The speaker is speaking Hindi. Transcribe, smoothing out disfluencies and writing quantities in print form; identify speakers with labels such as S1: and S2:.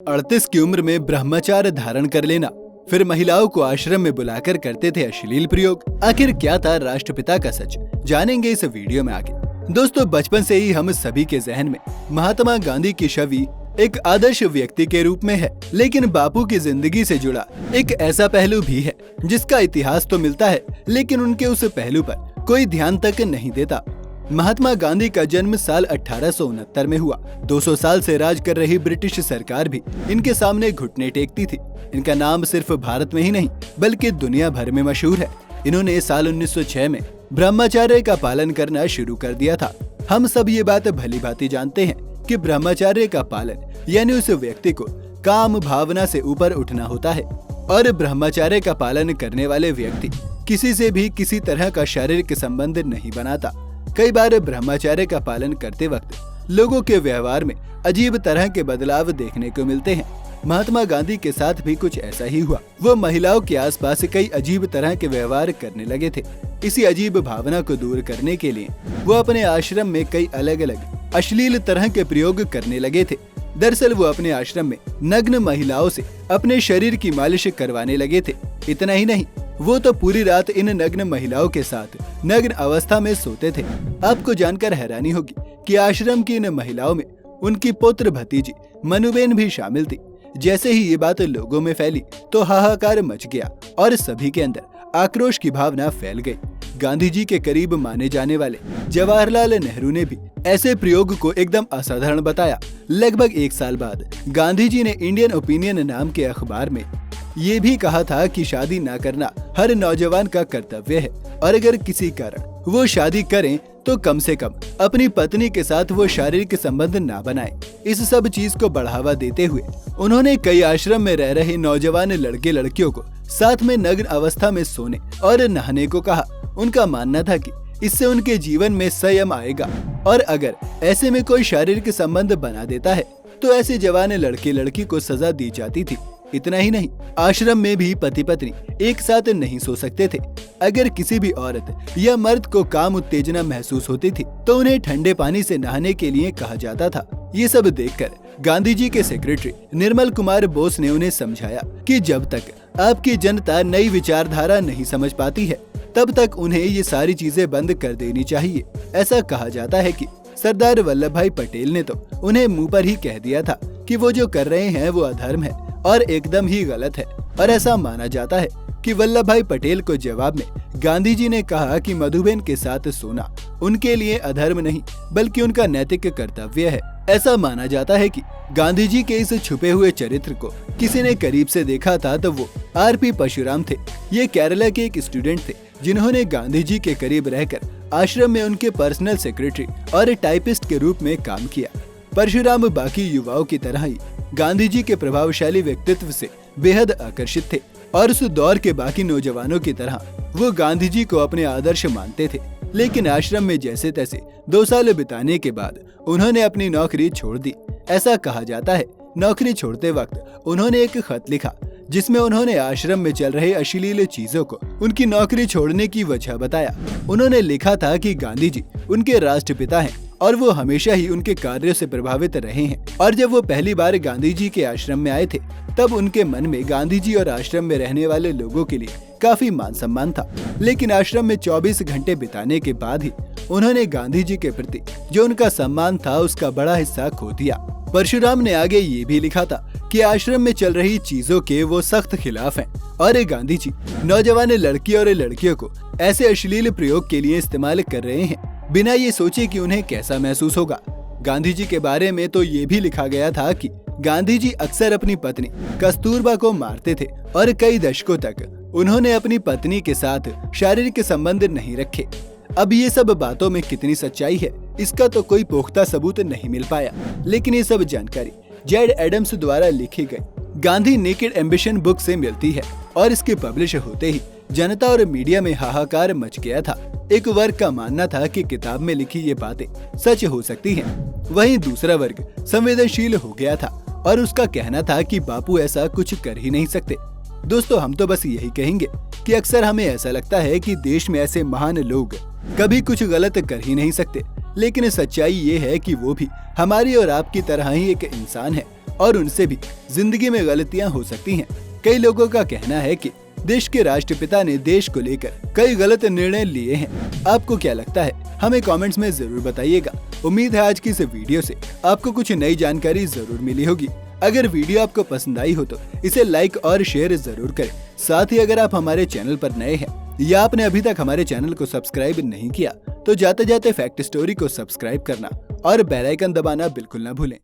S1: 38 की उम्र में ब्रह्मचार्य धारण कर लेना, फिर महिलाओं को आश्रम में बुलाकर करते थे अश्लील प्रयोग। आखिर क्या था राष्ट्रपिता का सच, जानेंगे इस वीडियो में आगे। दोस्तों, बचपन से ही हम सभी के जहन में महात्मा गांधी की छवि एक आदर्श व्यक्ति के रूप में है, लेकिन बापू की जिंदगी से जुड़ा एक ऐसा पहलू भी है जिसका इतिहास तो मिलता है, लेकिन उनके उस पहलू पर कोई ध्यान तक नहीं देता। महात्मा गांधी का जन्म साल 1869 में हुआ। 200 साल से राज कर रही ब्रिटिश सरकार भी इनके सामने घुटने टेकती थी। इनका नाम सिर्फ भारत में ही नहीं बल्कि दुनिया भर में मशहूर है। इन्होंने साल 1906 में ब्रह्मचर्य का पालन करना शुरू कर दिया था। हम सब ये बात भली भांति जानते हैं कि ब्रह्मचर्य का पालन यानी उस व्यक्ति को काम भावना से ऊपर उठना होता है, और ब्रह्मचर्य का पालन करने वाले व्यक्ति किसी से भी किसी तरह का शारीरिक संबंध नहीं बनाता। कई बार ब्रह्मचर्य का पालन करते वक्त लोगों के व्यवहार में अजीब तरह के बदलाव देखने को मिलते हैं। महात्मा गांधी के साथ भी कुछ ऐसा ही हुआ। वो महिलाओं के आसपास कई अजीब तरह के व्यवहार करने लगे थे। इसी अजीब भावना को दूर करने के लिए वो अपने आश्रम में कई अलग अलग अश्लील तरह के प्रयोग करने लगे थे। दरअसल वो अपने आश्रम में नग्न महिलाओं से अपने शरीर की मालिश करवाने लगे थे। इतना ही नहीं, वो तो पूरी रात इन नग्न महिलाओं के साथ नग्न अवस्था में सोते थे। आपको जानकर हैरानी होगी कि आश्रम की इन महिलाओं में उनकी पुत्र भतीजी मनुबेन भी शामिल थी। जैसे ही ये बात लोगों में फैली तो हाहाकार मच गया और सभी के अंदर आक्रोश की भावना फैल गई। गांधी जी के करीब माने जाने वाले जवाहरलाल नेहरू ने भी ऐसे प्रयोग को एकदम असाधारण बताया। लगभग 1 साल बाद गांधी जी ने इंडियन ओपिनियन नाम के अखबार में ये भी कहा था कि शादी न करना हर नौजवान का कर्तव्य है, और अगर किसी कारण वो शादी करें तो कम से कम अपनी पत्नी के साथ वो शारीरिक संबंध ना बनाएं। इस सब चीज को बढ़ावा देते हुए उन्होंने कई आश्रम में रह रहे नौजवान लड़के लड़कियों को साथ में नग्न अवस्था में सोने और नहाने को कहा। उनका मानना था कि इससे उनके जीवन में संयम आएगा, और अगर ऐसे में कोई शारीरिक संबंध बना देता है तो ऐसे जवान लड़के लड़की को सजा दी जाती थी। इतना ही नहीं, आश्रम में भी पति पत्नी एक साथ नहीं सो सकते थे। अगर किसी भी औरत या मर्द को काम उत्तेजना महसूस होती थी तो उन्हें ठंडे पानी से नहाने के लिए कहा जाता था। ये सब देखकर गांधी जी के सेक्रेटरी निर्मल कुमार बोस ने उन्हें समझाया कि जब तक आपकी जनता नई विचारधारा नहीं समझ पाती है तब तक उन्हें ये सारी चीजें बंद कर देनी चाहिए। ऐसा कहा जाता है कि सरदार वल्लभ भाई पटेल ने तो उन्हें मुंह पर ही कह दिया था कि वो जो कर रहे हैं वो अधर्म है और एकदम ही गलत है। और ऐसा माना जाता है कि वल्लभ भाई पटेल को जवाब में गांधी जी ने कहा कि मधुबेन के साथ सोना उनके लिए अधर्म नहीं बल्कि उनका नैतिक कर्तव्य है। ऐसा माना जाता है कि गांधी जी के इस छुपे हुए चरित्र को किसी ने करीब से देखा था तो वो आर.पी. परशुराम थे। ये केरला के एक स्टूडेंट थे जिन्होंने गांधी जी के करीब रहकर आश्रम में उनके पर्सनल सेक्रेटरी और टाइपिस्ट के रूप में काम किया। परशुराम बाकी युवाओं की तरह ही गांधी जी के प्रभावशाली व्यक्तित्व से बेहद आकर्षित थे, और उस दौर के बाकी नौजवानों की तरह वो गांधी जी को अपने आदर्श मानते थे। लेकिन आश्रम में जैसे तैसे 2 साल बिताने के बाद उन्होंने अपनी नौकरी छोड़ दी। ऐसा कहा जाता है नौकरी छोड़ते वक्त उन्होंने एक खत लिखा जिसमें उन्होंने आश्रम में चल रहे अश्लील चीजों को उनकी नौकरी छोड़ने की वजह बताया। उन्होंने लिखा था कि गांधी जी उनके राष्ट्रपिता हैं और वो हमेशा ही उनके कार्यों से प्रभावित रहे हैं, और जब वो पहली बार गांधी जी के आश्रम में आए थे तब उनके मन में गांधी जी और आश्रम में रहने वाले लोगों के लिए काफी मान सम्मान था। लेकिन आश्रम में 24 घंटे बिताने के बाद ही उन्होंने गांधी जी के प्रति जो उनका सम्मान था उसका बड़ा हिस्सा खो दिया। परशुराम ने आगे ये भी लिखा था कि आश्रम में चल रही चीजों के वो सख्त खिलाफ हैं, और गांधी जी नौजवान लड़की और लड़कियों को ऐसे अश्लील प्रयोग के लिए इस्तेमाल कर रहे हैं बिना ये सोचे कि उन्हें कैसा महसूस होगा। गांधी जी के बारे में तो ये भी लिखा गया था कि गांधी जी अक्सर अपनी पत्नी कस्तूरबा को मारते थे और कई दशकों तक उन्होंने अपनी पत्नी के साथ शारीरिक संबंध नहीं रखे। अब ये सब बातों में कितनी सच्चाई है इसका तो कोई पुख्ता सबूत नहीं मिल पाया, लेकिन ये सब जानकारी जेड एडम्स द्वारा लिखी गई गांधी नेकेड एम्बिशन बुक से मिलती है, और इसके पब्लिश होते ही जनता और मीडिया में हाहाकार मच गया था। एक वर्ग का मानना था कि किताब में लिखी ये बातें सच हो सकती हैं। वहीं दूसरा वर्ग संवेदनशील हो गया था और उसका कहना था कि बापू ऐसा कुछ कर ही नहीं सकते। दोस्तों, हम तो बस यही कहेंगे कि अक्सर हमें ऐसा लगता है कि देश में ऐसे महान लोग कभी कुछ गलत कर ही नहीं सकते, लेकिन सच्चाई ये है कि वो भी हमारी और आपकी तरह ही एक इंसान है और उनसे भी जिंदगी में गलतियां हो सकती हैं। कई लोगों का कहना है कि देश के राष्ट्रपिता ने देश को लेकर कई गलत निर्णय लिए हैं। आपको क्या लगता है? हमें कमेंट्स में जरूर बताइएगा। उम्मीद है आज की इस वीडियो से आपको कुछ नई जानकारी जरूर मिली होगी। अगर वीडियो आपको पसंद आई हो तो इसे लाइक और शेयर जरूर करें। साथ ही अगर आप हमारे चैनल पर नए हैं या आपने अभी तक हमारे चैनल को सब्सक्राइब नहीं किया तो जाते जाते फैक्ट स्टोरी को सब्सक्राइब करना और बेल आइकन दबाना बिल्कुल न भूलें।